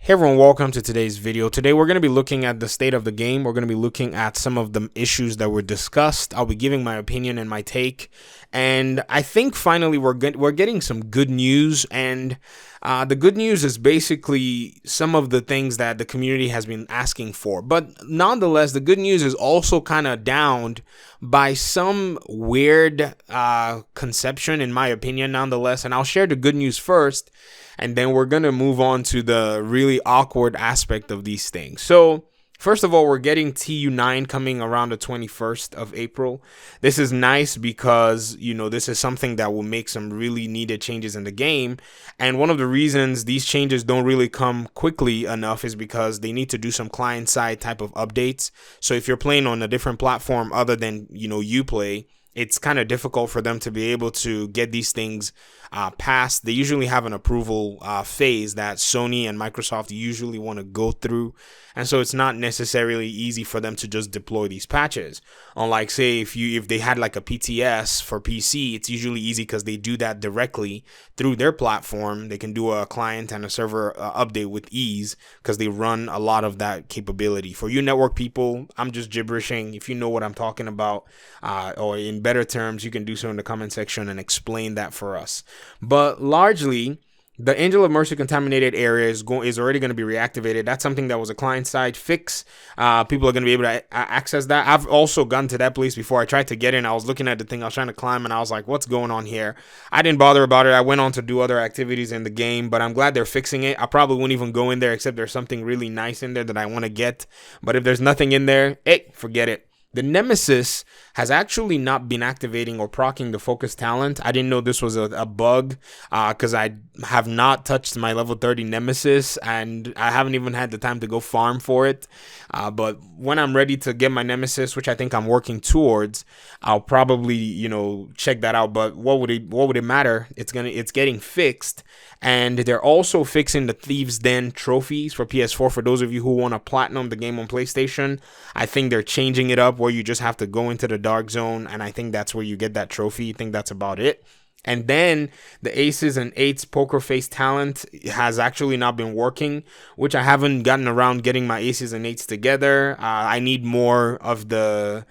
Hey everyone, welcome to today's video. Today we're going to be looking at the state of the game. We're going to be looking at some of the issues that were discussed. I'll be giving my opinion and my take. And I think finally we're getting some good news. And the good news is basically some of the things that the community has been asking for. But nonetheless, the good news is also kind of downed by some weird conception, in my opinion, nonetheless. And I'll share the good news first. And then we're going to move on to the really awkward aspect of these things. So first of all, we're getting TU9 coming around the 21st of April. This is nice because, this is something that will make some really needed changes in the game. And one of the reasons these changes don't really come quickly enough is because they need to do some client-side type of updates. So if you're playing on a different platform other than, Uplay, it's kind of difficult for them to be able to get these things passed. They usually have an approval phase that Sony and Microsoft usually want to go through. And so it's not necessarily easy for them to just deploy these patches. Unlike, say, if they had like a PTS for PC, it's usually easy because they do that directly through their platform. They can do a client and a server update with ease because they run a lot of that capability. For you network people, I'm just gibberishing. If you know what I'm talking about, or in better terms, you can do so in the comment section and explain that for us. But largely, the Angel of Mercy contaminated area is already going to be reactivated. That's something that was a client-side fix. People are going to be able to access that. I've also gone to that place before. I tried to get in. I was looking at the thing. I was trying to climb, and I was like, what's going on here? I didn't bother about it. I went on to do other activities in the game, but I'm glad they're fixing it. I probably wouldn't even go in there except there's something really nice in there that I want to get. But if there's nothing in there, hey, forget it. The Nemesis has actually not been activating or proccing the focus talent. I didn't know this was a bug because I have not touched my level 30 Nemesis and I haven't even had the time to go farm for it. But when I'm ready to get my Nemesis, which I think I'm working towards, I'll probably, check that out. But what would it matter? It's getting fixed. And they're also fixing the Thieves' Den trophies for PS4. For those of you who want to platinum the game on PlayStation, I think they're changing it up where you just have to go into the dark zone, and I think that's where you get that trophy. I think that's about it. And then the Aces and Eights poker face talent has actually not been working, which I haven't gotten around getting my Aces and Eights together. I need more of the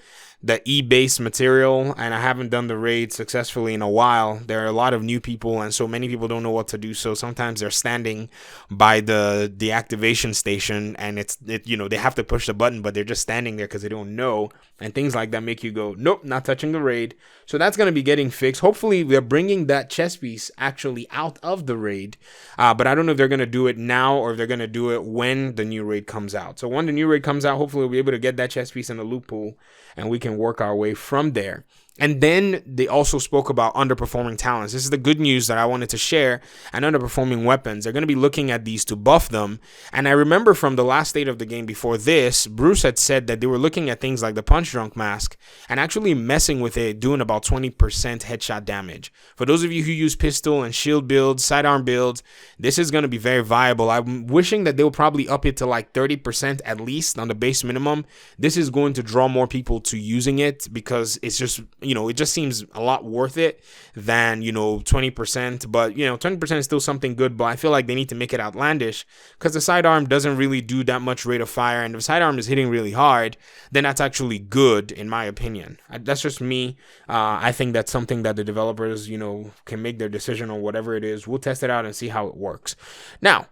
E-based material, and I haven't done the raid successfully in a while. There are a lot of new people, and so many people don't know what to do. So sometimes they're standing by the activation station, and they have to push the button, but they're just standing there because they don't know, and things like that make you go, nope, not touching the raid. So that's going to be getting fixed. Hopefully they're bringing that chess piece actually out of the raid, but I don't know if they're going to do it now or if they're going to do it when the new raid comes out. So when the new raid comes out, hopefully we'll be able to get that chess piece in the loot pool, and we can work our way from there. And then they also spoke about underperforming talents. This is the good news that I wanted to share. And underperforming weapons. They're going to be looking at these to buff them. And I remember from the last state of the game before this, Bruce had said that they were looking at things like the Punch Drunk Mask and actually messing with it, doing about 20% headshot damage. For those of you who use pistol and shield builds, sidearm builds, this is going to be very viable. I'm wishing that they'll probably up it to like 30% at least on the base minimum. This is going to draw more people to using it because it's just, it just seems a lot worth it than, 20%. But, 20% is still something good. But I feel like they need to make it outlandish because the sidearm doesn't really do that much rate of fire. And if the sidearm is hitting really hard, then that's actually good, in my opinion. That's just me. I think that's something that the developers, can make their decision on whatever it is. We'll test it out and see how it works. Now,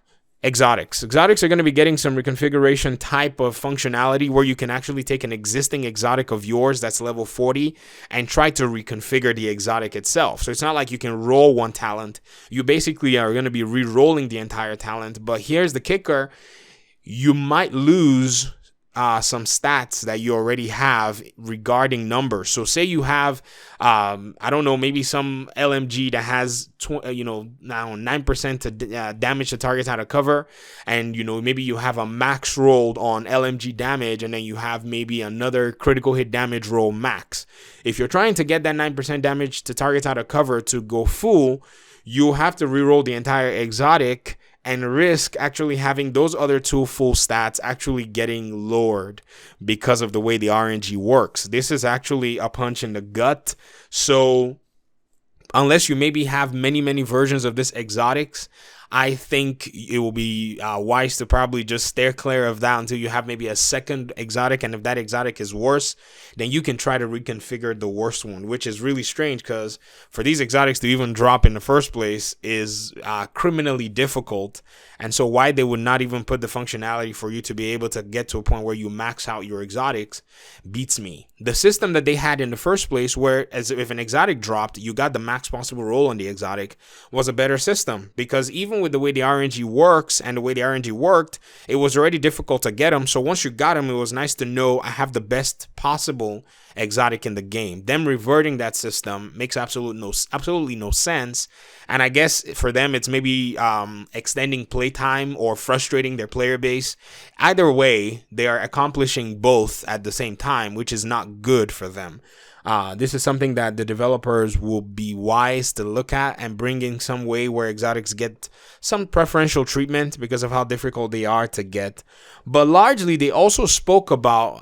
exotics are going to be getting some reconfiguration type of functionality where you can actually take an existing exotic of yours that's level 40 and try to reconfigure the exotic itself. So it's not like you can roll one talent. You basically are going to be re-rolling the entire talent. But here's the kicker. You might lose some stats that you already have regarding numbers. So say you have, I don't know, maybe some LMG that has, now 9% to damage the targets out of cover. And, maybe you have a max rolled on LMG damage, and then you have maybe another critical hit damage roll max. If you're trying to get that 9% damage to targets out of cover to go full, you'll have to reroll the entire exotic and risk actually having those other two full stats actually getting lowered because of the way the RNG works. This is actually a punch in the gut. So unless you maybe have many versions of this exotics, I think it will be wise to probably just steer clear of that until you have maybe a second exotic, and if that exotic is worse, then you can try to reconfigure the worst one, which is really strange because for these exotics to even drop in the first place is criminally difficult. And so why they would not even put the functionality for you to be able to get to a point where you max out your exotics beats me. The system that they had in the first place, where as if an exotic dropped, you got the max possible roll on the exotic, was a better system, because even with the way the RNG works and the way the RNG worked, it was already difficult to get them. So once you got them, it was nice to know I have the best possible exotic in the game. Them reverting that system makes absolutely no sense. And I guess for them, it's maybe extending playtime or frustrating their player base. Either way, they are accomplishing both at the same time, which is not good for them. This is something that the developers will be wise to look at and bring in some way where exotics get some preferential treatment because of how difficult they are to get. But largely, they also spoke about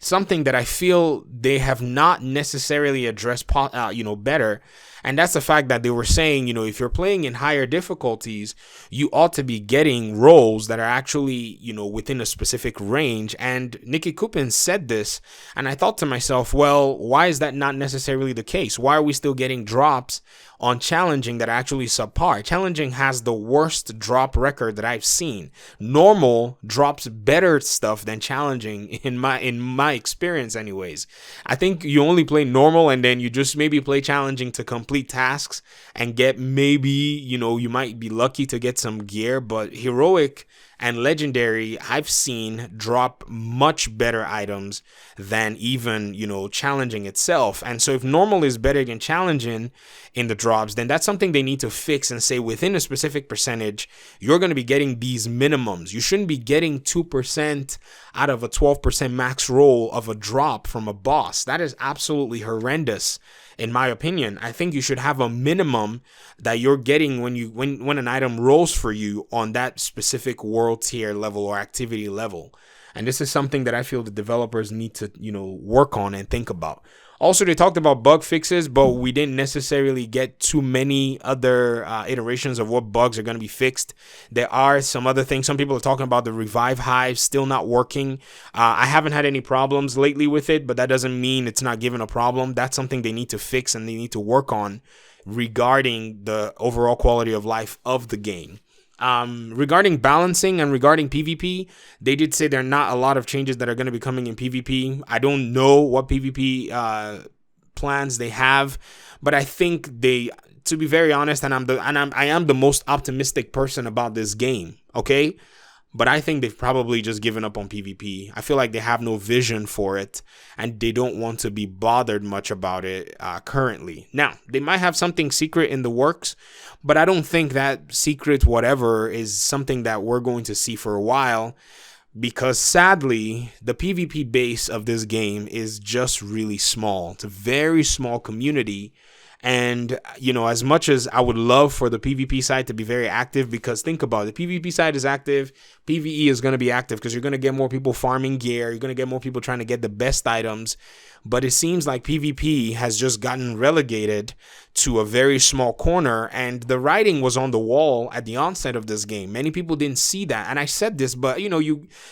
something that I feel they have not necessarily addressed, better. And that's the fact that they were saying, if you're playing in higher difficulties, you ought to be getting rolls that are actually, within a specific range. And Nikki Kupin said this, and I thought to myself, well, why is that not necessarily the case? Why are we still getting drops on challenging that are actually subpar? Challenging has the worst drop record that I've seen. Normal drops better stuff than challenging in my experience anyways. I think you only play normal and then you just maybe play challenging to complete tasks and get maybe, you might be lucky to get some gear, but heroic and legendary I've seen drop much better items than even, challenging itself. And so if normal is better than challenging in the drops, then that's something they need to fix and say within a specific percentage, you're going to be getting these minimums. You shouldn't be getting 2% out of a 12% max roll of a drop from a boss. That is absolutely horrendous. In my opinion, I think you should have a minimum that you're getting when an item rolls for you on that specific world tier level or activity level. And this is something that I feel the developers need to, work on and think about. Also, they talked about bug fixes, but we didn't necessarily get too many other iterations of what bugs are going to be fixed. There are some other things. Some people are talking about the revive hive still not working. I haven't had any problems lately with it, but that doesn't mean it's not giving a problem. That's something they need to fix and they need to work on regarding the overall quality of life of the game. Regarding balancing and regarding PvP, they did say there are not a lot of changes that are going to be coming in PvP. I don't know what PvP plans they have, but I think to be very honest, I am the most optimistic person about this game. Okay. But I think they've probably just given up on PvP. I feel like they have no vision for it and they don't want to be bothered much about it currently. Now, they might have something secret in the works, but I don't think that secret whatever is something that we're going to see for a while, because sadly, the PvP base of this game is just really small. It's a very small community. And, as much as I would love for the PvP side to be very active, because think about it, the PvP side is active, PvE is going to be active because you're going to get more people farming gear, you're going to get more people trying to get the best items. But it seems like PvP has just gotten relegated to a very small corner, and the writing was on the wall at the onset of this game. Many people didn't see that. And I said this, but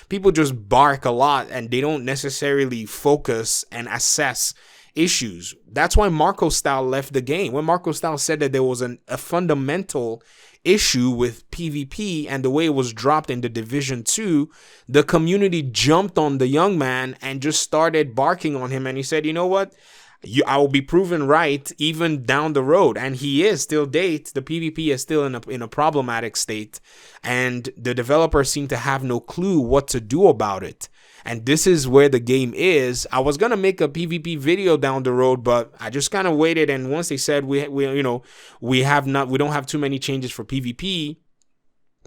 people just bark a lot and they don't necessarily focus and assess issues. That's why Marco Style left the game. When Marco Style said that there was a fundamental issue with PvP and the way it was dropped in the Division 2, the community jumped on the young man and just started barking on him. And he said, you know what? I will be proven right even down the road. And he is still date. The PvP is still in a problematic state. And the developers seem to have no clue what to do about it. And this is where the game is. I was going to make a PvP video down the road, but I just kind of waited. And once they said we don't have too many changes for PvP,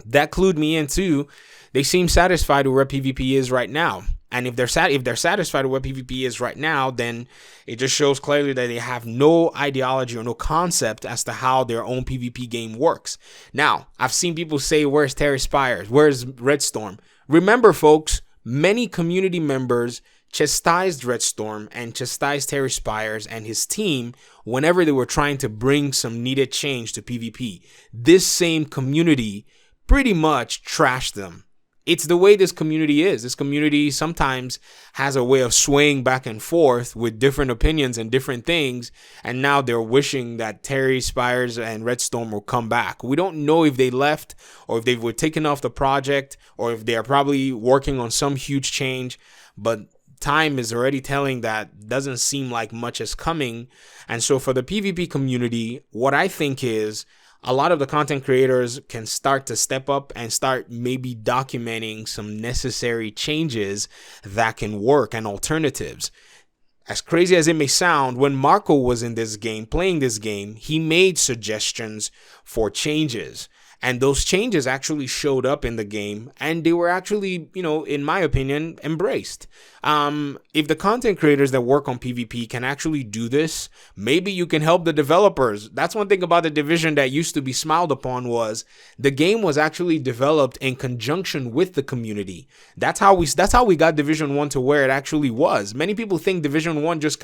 that clued me in too. They seem satisfied with where PvP is right now. And if they're satisfied with where PvP is right now, then it just shows clearly that they have no ideology or no concept as to how their own PvP game works. Now, I've seen people say, where's Terra Spires? Where's Red Storm? Remember, folks, many community members chastised Red Storm and chastised Terry Spires and his team whenever they were trying to bring some needed change to PvP. This same community pretty much trashed them. It's the way this community is. This community sometimes has a way of swaying back and forth with different opinions and different things. And now they're wishing that Terry Spires and Red Storm will come back. We don't know if they left or if they were taken off the project or if they are probably working on some huge change. But time is already telling that doesn't seem like much is coming. And so for the PvP community, what I think is a lot of the content creators can start to step up and start maybe documenting some necessary changes that can work and alternatives. As crazy as it may sound, when Marco was in this game, playing this game, he made suggestions for changes. And those changes actually showed up in the game, and they were actually, in my opinion, embraced. If the content creators that work on PvP can actually do this, maybe you can help the developers. That's one thing about the Division that used to be smiled upon, was the game was actually developed in conjunction with the community. That's how we got Division 1 to where it actually was. Many people think Division 1 just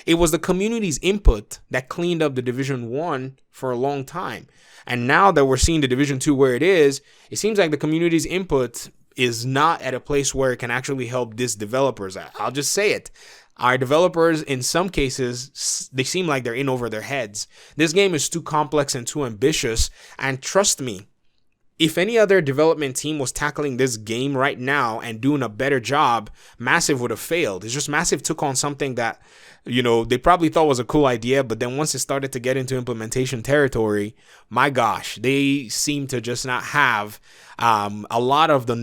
it was the community's input that cleaned up the Division 1 for a long time. And now that we're seeing the Division 2 where it is, it seems like the community's input is not at a place where it can actually help these developers. I'll just say it. Our developers, in some cases, they seem like they're in over their heads. This game is too complex and too ambitious. And trust me, if any other development team was tackling this game right now and doing a better job, Massive would have failed. It's just Massive took on something that, they probably thought was a cool idea, but then once it started to get into implementation territory, my gosh, they seem to just not have a lot of the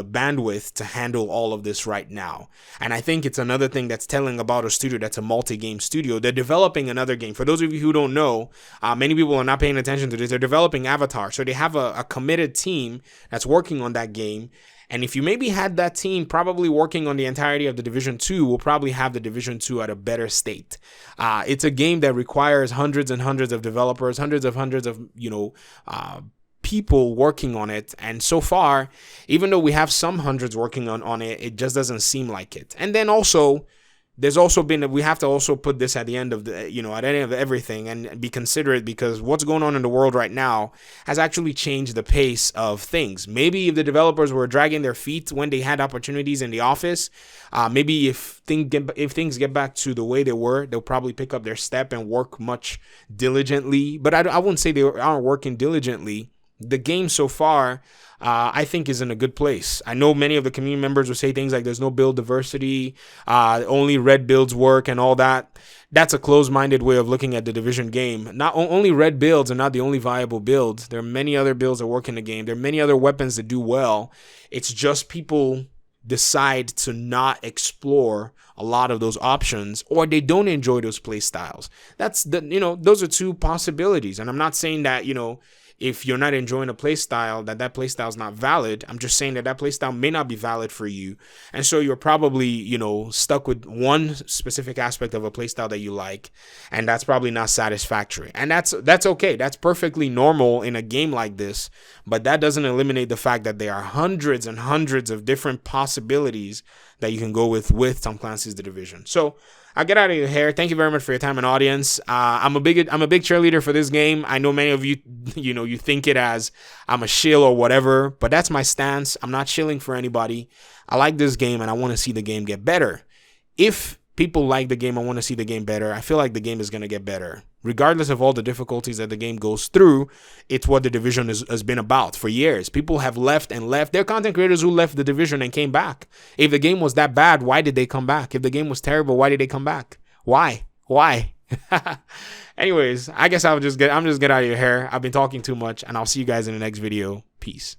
bandwidth to handle all of this right now. And I think it's another thing that's telling about a studio that's a multi-game studio. They're developing another game. For those of you who don't know, many people are not paying attention to this. They're developing Avatar. So they have a committed team that's working on that game. And if you maybe had that team probably working on the entirety of the Division 2, we'll probably have the Division 2 at a better state. It's a game that requires hundreds and hundreds of developers, hundreds of people working on it. And so far, even though we have some hundreds working on it, it just doesn't seem like it. And then also, we have to also put this at the end of the, at the end of everything and be considerate, because what's going on in the world right now has actually changed the pace of things. Maybe if the developers were dragging their feet when they had opportunities in the office, maybe if things get back to the way they were, they'll probably pick up their step and work much diligently. But I wouldn't say they aren't working diligently. The game so far, I think, is in a good place. I know many of the community members will say things like there's no build diversity, only red builds work and all that. That's a closed-minded way of looking at the Division game. Not only red builds are not the only viable builds. There are many other builds that work in the game. There are many other weapons that do well. It's just people decide to not explore a lot of those options, or they don't enjoy those play styles. Those are two possibilities. And I'm not saying that, if you're not enjoying a playstyle, that playstyle is not valid. I'm just saying that playstyle may not be valid for you. And so you're probably, stuck with one specific aspect of a playstyle that you like, and that's probably not satisfactory. And that's okay. That's perfectly normal in a game like this, but that doesn't eliminate the fact that there are hundreds and hundreds of different possibilities that you can go with Tom Clancy's The Division. So I'll get out of your hair. Thank you very much for your time and audience. I'm a big cheerleader for this game. I know many of you, you think it as I'm a shill or whatever, but that's my stance. I'm not shilling for anybody. I like this game and I want to see the game get better. If people like the game, I want to see the game better. I feel like the game is going to get better. Regardless of all the difficulties that the game goes through, it's what the Division has been about for years. People have left and left. There are content creators who left the Division and came back. If the game was that bad, why did they come back? If the game was terrible, why did they come back? Why? Anyways, I guess I'm just get out of your hair. I've been talking too much, and I'll see you guys in the next video. Peace.